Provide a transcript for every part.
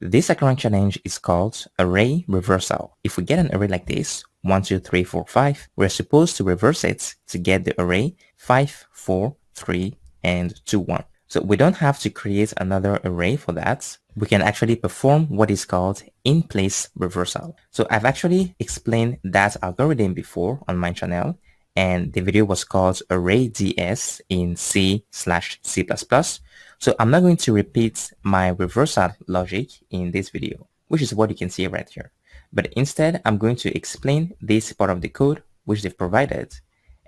This HackerRank challenge is called array reversal. If we get an array like this, 1, 2, 3, 4, 5, we're supposed to reverse it to get the array 5, 4, 3, and 2, 1. So we don't have to create another array for that. We can actually perform what is called in-place reversal. So I've actually explained that algorithm before on my channel, and the video was called Array DS in C/C++. So I'm not going to repeat my reversal logic in this video, which is what you can see right here. But instead, I'm going to explain this part of the code which they've provided,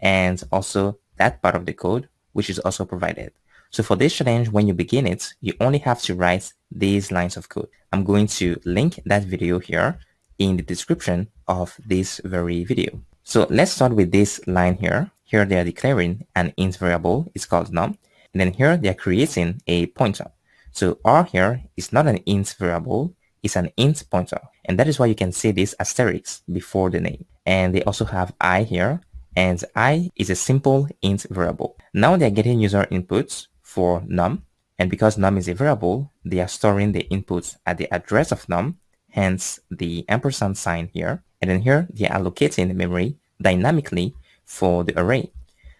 and also that part of the code which is also provided. So for this challenge, when you begin it, you only have to write these lines of code. I'm going to link that video here in the description of this very video. So let's start with this line here. Here they are declaring an int variable. It's called num. And then here they are creating a pointer. So R here is not an int variable. It's an int pointer. And that is why you can see this asterisk before the name. And they also have I here. And I is a simple int variable. Now they're getting user inputs for num. And because num is a variable, they are storing the inputs at the address of num, hence the ampersand sign here. And then here they are allocating memory dynamically for the array.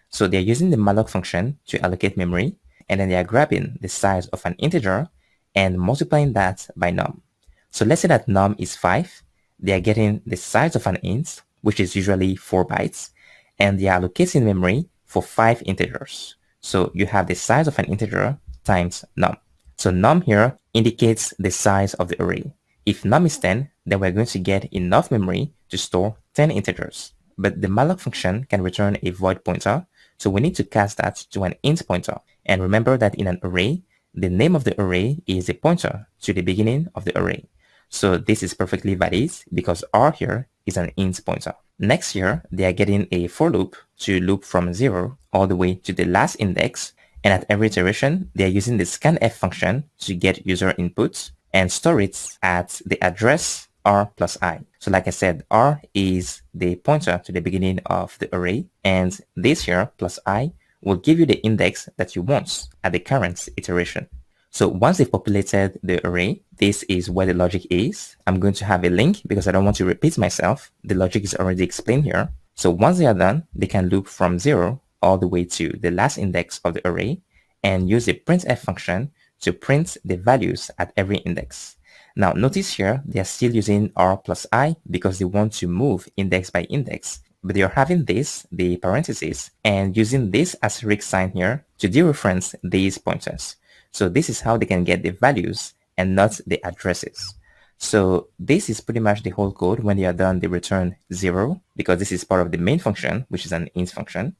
So they're using the malloc function to allocate memory, and then they are grabbing the size of an integer and multiplying that by num. So let's say that num is 5. They are getting the size of an int, which is usually 4 bytes, and they are allocating memory for 5 integers. So you have the size of an integer times num. So num here indicates the size of the array. If num is 10, then we're going to get enough memory to store 10 integers. But the malloc function can return a void pointer, so we need to cast that to an int pointer. And remember that in an array, the name of the array is a pointer to the beginning of the array. So this is perfectly valid because R here is an int pointer. Next here, they are getting a for loop to loop from 0 all the way to the last index. And at every iteration, they are using the scanf function to get user inputs and store it at the address R plus I. So like I said, R is the pointer to the beginning of the array, and this here plus I will give you the index that you want at the current iteration. So once they've populated the array, this is where the logic is. I'm going to have a link because I don't want to repeat myself. The logic is already explained here. So once they are done, they can loop from 0 all the way to the last index of the array and use the printf function to print the values at every index. Now notice here, they are still using R plus I because they want to move index by index, but they are having this, the parentheses, and using this asterisk sign here to dereference these pointers. So this is how they can get the values and not the addresses. So this is pretty much the whole code. When they are done, they return 0 because this is part of the main function, which is an int function.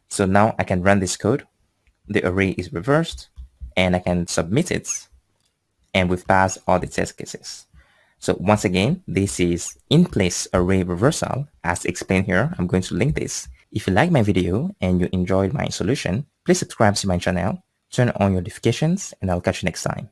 So now I can run this code. The array is reversed and I can submit it. And we've passed all the test cases. So once again, this is in-place array reversal. As explained here, I'm going to link this. If you like my video and you enjoyed my solution, please subscribe to my channel, turn on your notifications, and I'll catch you next time.